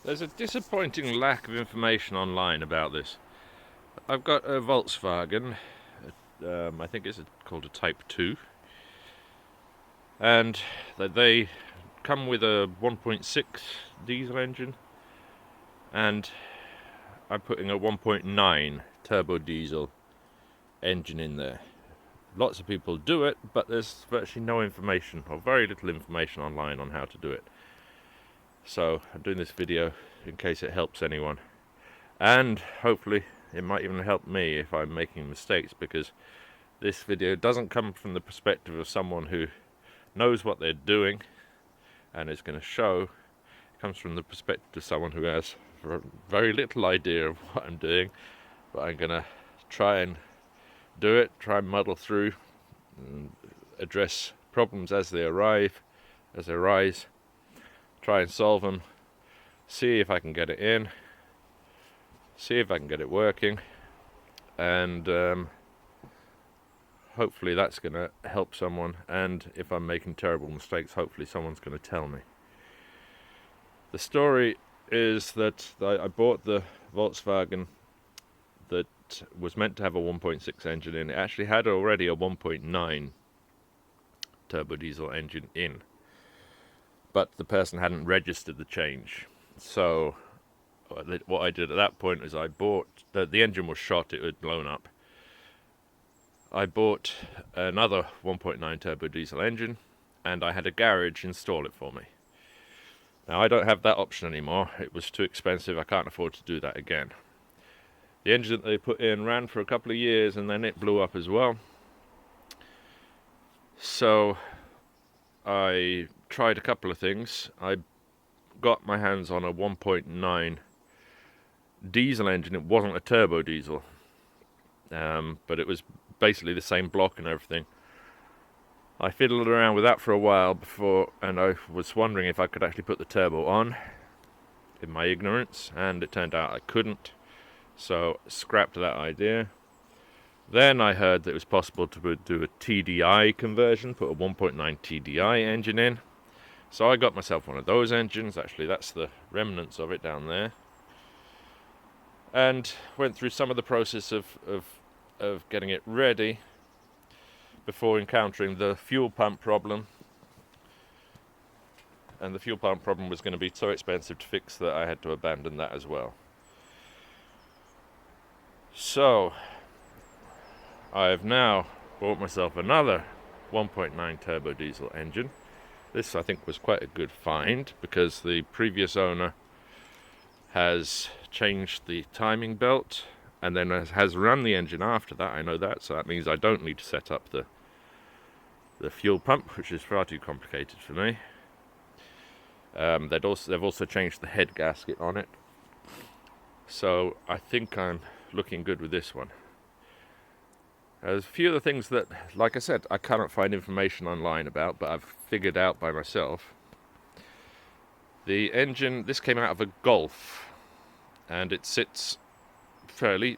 There's a disappointing lack of information online about this. I've got a Volkswagen, I think it's called a Type 2, and they come with a 1.6 diesel engine, and I'm putting a 1.9 turbo diesel engine in there. Lots of people do it, but there's virtually no information, or very little information online on how to do it. So I'm doing this video in case it helps anyone, and hopefully it might even help me if I'm making mistakes, because this video doesn't come from the perspective of someone who knows what they're doing and is going to show. It comes from the perspective of someone who has very little idea of what I'm doing, but I'm going to try and do it, try and muddle through and address problems as they arise, try and solve them, see if I can get it in, see if I can get it working, and hopefully that's going to help someone. And if I'm making terrible mistakes, hopefully someone's going to tell me. The story is that I bought the Volkswagen that was meant to have a 1.6 engine in. It actually had already a 1.9 turbo diesel engine in, but the person hadn't registered the change. So what I did at that point is I bought, the engine was shot, it had blown up. I bought another 1.9 turbo diesel engine, and I had a garage install it for me. Now I don't have that option anymore. It was too expensive. I can't afford to do that again. The engine that they put in ran for a couple of years, and then it blew up as well. So I tried a couple of things. I got my hands on a 1.9 diesel engine. It wasn't a turbo diesel, but it was basically the same block and everything. I fiddled around with that for a while before, and I was wondering if I could actually put the turbo on, in my ignorance, and it turned out I couldn't, so scrapped that idea. Then I heard that it was possible to do a TDI conversion, put a 1.9 TDI engine in. So I got myself one of those engines. Actually, that's the remnants of it down there, and went through some of the process of getting it ready before encountering the fuel pump problem. And the fuel pump problem was going to be so expensive to fix that I had to abandon that as well. So I've now bought myself another 1.9 turbo diesel engine. This, I think, was quite a good find, because the previous owner has changed the timing belt and then has run the engine after that. I know that, so that means I don't need to set up the fuel pump, which is far too complicated for me. They've also changed the head gasket on it, so I think I'm looking good with this one. There's a few of the things that, like I said, I cannot find information online about, but I've figured out by myself. The engine, this came out of a Golf, and it sits fairly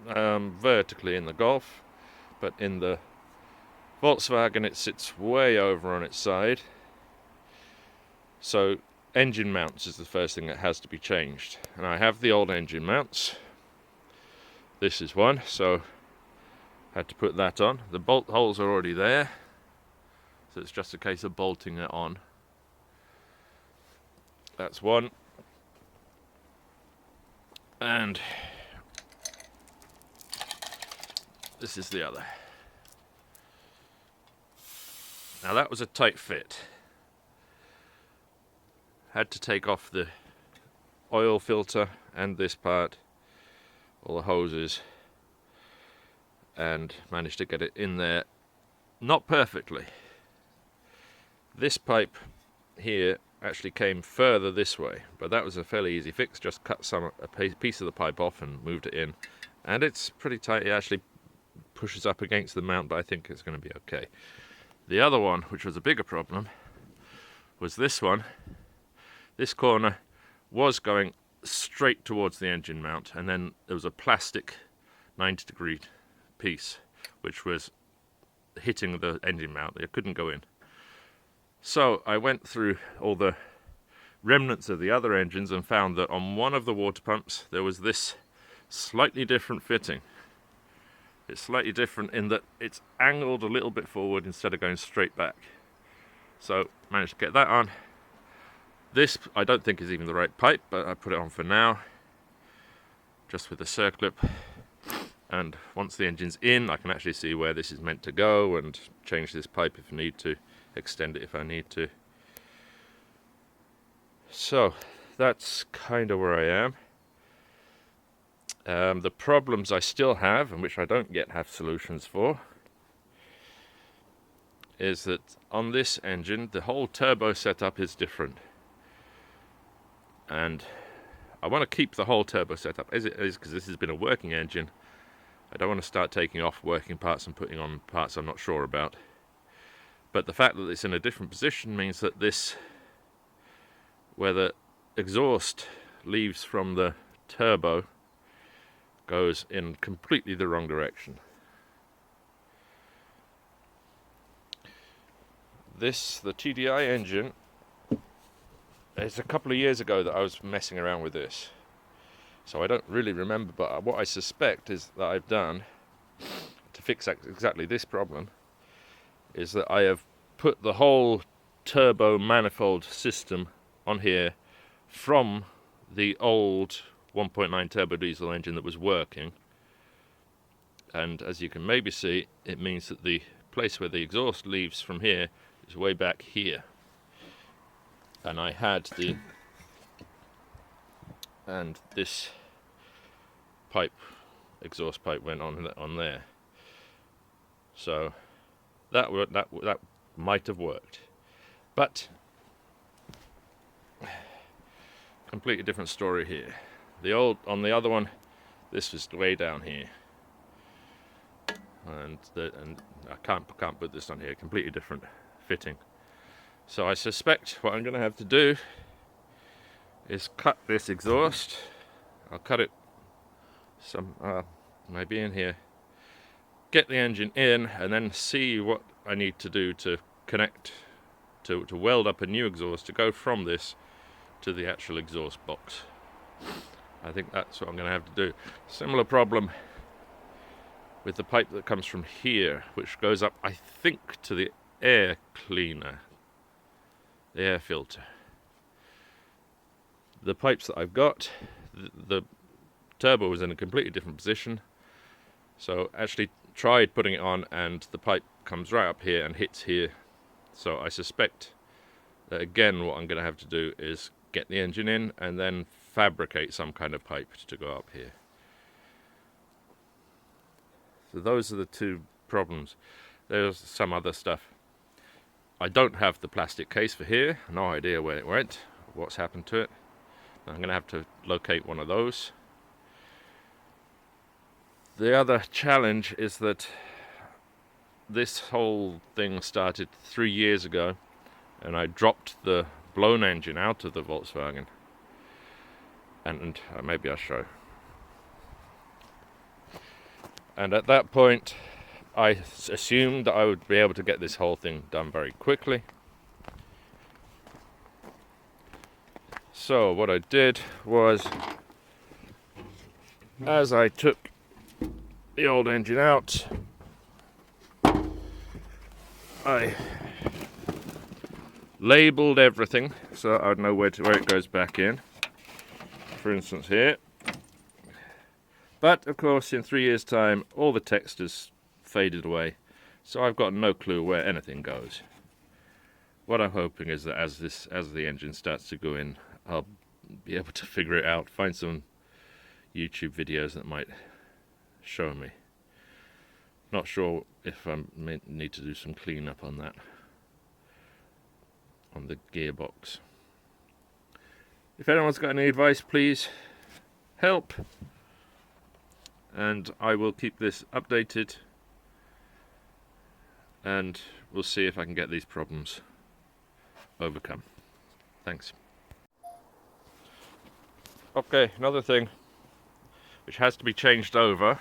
vertically in the Golf, but in the Volkswagen it sits way over on its side. So engine mounts is the first thing that has to be changed, and I have the old engine mounts. This is one, so had to put that on. The bolt holes are already there, so it's just a case of bolting it on. That's one. And this is the other. Now that was a tight fit. Had to take off the oil filter and this part, all the hoses, and managed to get it in there. Not perfectly. This pipe here actually came further this way, but that was a fairly easy fix. Just cut a piece of the pipe off and moved it in, and it's pretty tight. It actually pushes up against the mount, but I think it's going to be okay. The other one, which was a bigger problem, was this one. This corner was going straight towards the engine mount, and then there was a plastic 90-degree piece which was hitting the engine mount. It couldn't go in. So I went through all the remnants of the other engines and found that on one of the water pumps there was this slightly different fitting. It's slightly different in that it's angled a little bit forward instead of going straight back. So managed to get that on. This I don't think is even the right pipe, but I put it on for now, just with the circlip. And once the engine's in, I can actually see where this is meant to go and change this pipe if I need to, extend it if I need to. So that's kind of where I am. The problems I still have, and which I don't yet have solutions for, is that on this engine the whole turbo setup is different. And I want to keep the whole turbo setup as it is because this has been a working engine. I don't want to start taking off working parts and putting on parts I'm not sure about. But the fact that it's in a different position means that this, where the exhaust leaves from the turbo, goes in completely the wrong direction. The TDI engine, it's a couple of years ago that I was messing around with this. So I don't really remember, but what I suspect is that I've done to fix exactly this problem is that I have put the whole turbo manifold system on here from the old 1.9 turbo diesel engine that was working, and as you can maybe see, it means that the place where the exhaust leaves from here is way back here, and I had this exhaust pipe went on there, so that might have worked, but completely different story here. On the other one, this was way down here, and I can't put this on here. Completely different fitting. So I suspect what I'm going to have to do is cut this exhaust. I'll cut it maybe in here. Get the engine in, and then see what I need to do to connect to weld up a new exhaust to go from this to the actual exhaust box. I think that's what I'm going to have to do. Similar problem with the pipe that comes from here, which goes up, I think, to the air cleaner, the air filter. The pipes that I've got, the turbo was in a completely different position, so actually tried putting it on and the pipe comes right up here and hits here. So I suspect that again what I'm going to have to do is get the engine in and then fabricate some kind of pipe to go up here. So those are the two problems. There's some other stuff. I don't have the plastic case for here, no idea where it went, what's happened to it. I'm going to have to locate one of those. The other challenge is that this whole thing started 3 years ago, and I dropped the blown engine out of the Volkswagen. And maybe I'll show. And at that point, I assumed that I would be able to get this whole thing done very quickly. So what I did was, as I took the old engine out, I labelled everything so I'd know where it goes back in. For instance here. But of course in 3 years time all the text has faded away, so I've got no clue where anything goes. What I'm hoping is that as the engine starts to go in, I'll be able to figure it out, find some YouTube videos that might show me. Not sure if I need to do some cleanup on that, on the gearbox. If anyone's got any advice, please help, and I will keep this updated, and we'll see if I can get these problems overcome. Thanks. Okay, another thing which has to be changed over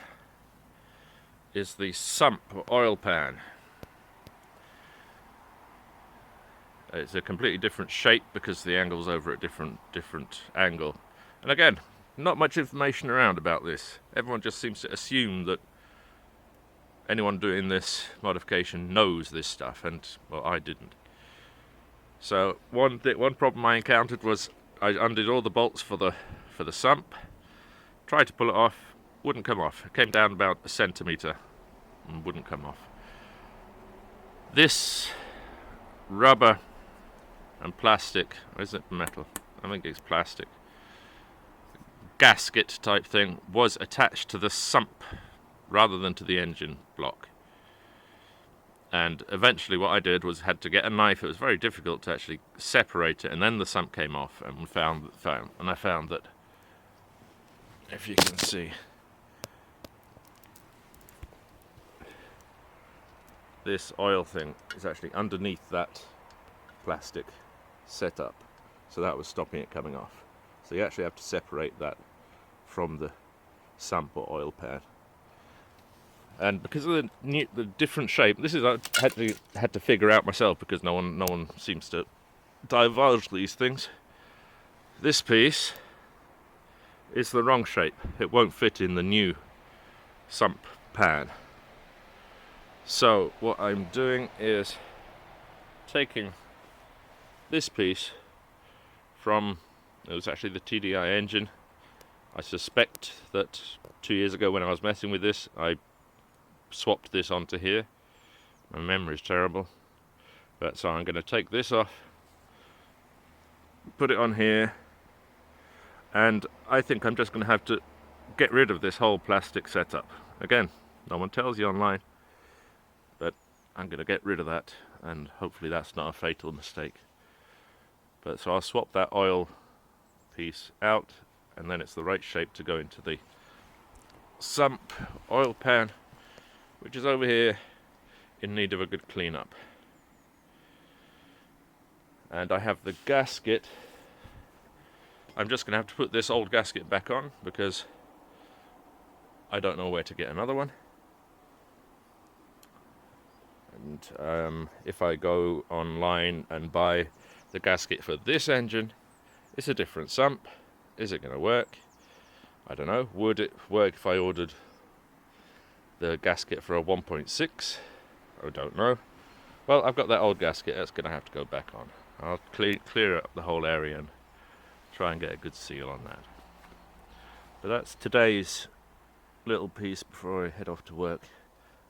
is the sump or oil pan. It's a completely different shape because the angle's over at different angle. And again, not much information around about this. Everyone just seems to assume that anyone doing this modification knows this stuff, and well, I didn't. So one problem I encountered was I undid all the bolts for the sump, tried to pull it off, wouldn't come off. It came down about a centimetre and wouldn't come off. This rubber and plastic, or is it metal? I think it's plastic, gasket type thing was attached to the sump rather than to the engine block. And eventually what I did was had to get a knife. It was very difficult to actually separate it, and then the sump came off, and I found that, if you can see, this oil thing is actually underneath that plastic setup, so that was stopping it coming off. So you actually have to separate that from the sump or oil pan. And because of the different shape, this is I had to figure out myself because no one seems to divulge these things. This piece is the wrong shape. It won't fit in the new sump pan. So what I'm doing is taking this piece from, it was actually the TDI engine. I suspect that 2 years ago when I was messing with this, I swapped this onto here. My memory's terrible. But so I'm going to take this off, put it on here, and I think I'm just going to have to get rid of this whole plastic setup. Again, no one tells you online, but I'm going to get rid of that, and hopefully that's not a fatal mistake. But so I'll swap that oil piece out, and then it's the right shape to go into the sump oil pan, which is over here in need of a good cleanup. And I have the gasket. I'm just going to have to put this old gasket back on because I don't know where to get another one. And if I go online and buy the gasket for this engine, it's a different sump. Is it going to work? I don't know. Would it work if I ordered the gasket for a 1.6? I don't know. Well, I've got that old gasket. That's going to have to go back on. I'll clear up the whole area and try and get a good seal on that. But that's today's little piece before I head off to work.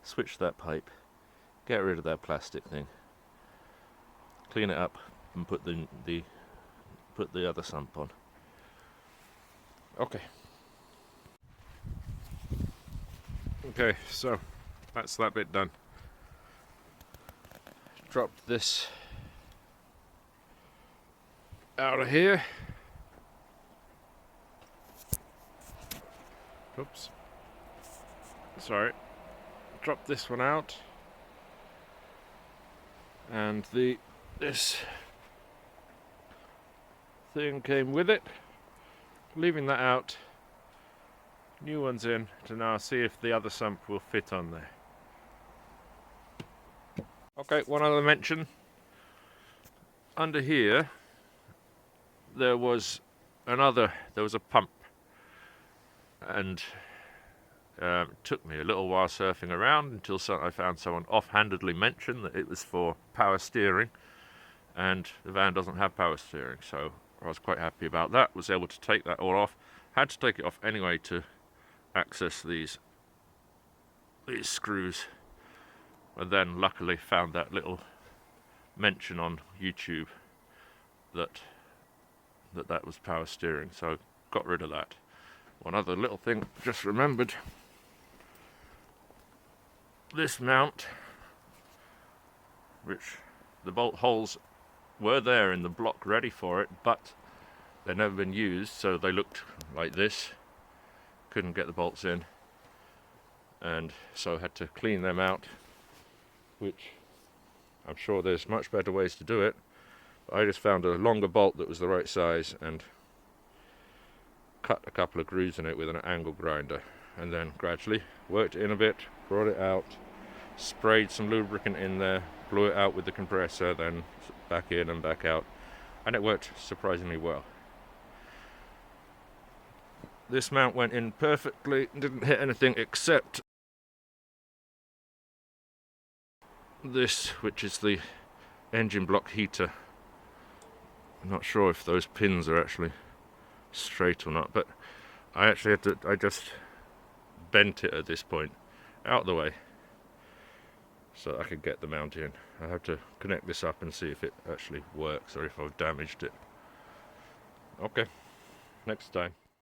Switch that pipe, get rid of that plastic thing, clean it up, and put the other sump on. Okay, so that's that bit done. Dropped this out of here. Oops. Sorry. Dropped this one out. And this thing came with it. Leaving that out. New one's in to now see if the other sump will fit on there. Okay, one other mention. Under here there was a pump, and it took me a little while surfing around until I found someone offhandedly mention that it was for power steering, and the van doesn't have power steering, so I was quite happy about that. Was able to take that all off. Had to take it off anyway to access these screws, and then luckily found that little mention on YouTube that was power steering, so got rid of that. One other little thing just remembered, this mount, which the bolt holes were there in the block ready for it, but they'd never been used, so they looked like this. Couldn't get the bolts in, and so had to clean them out, which I'm sure there's much better ways to do it. But I just found a longer bolt that was the right size and cut a couple of grooves in it with an angle grinder, and then gradually worked it in a bit, brought it out, sprayed some lubricant in there, blew it out with the compressor, then back in and back out, and it worked surprisingly well. This mount went in perfectly, didn't hit anything except this, which is the engine block heater. I'm not sure if those pins are actually straight or not, but I just bent it at this point out of the way so I could get the mount in. I have to connect this up and see if it actually works or if I've damaged it. Okay, next time.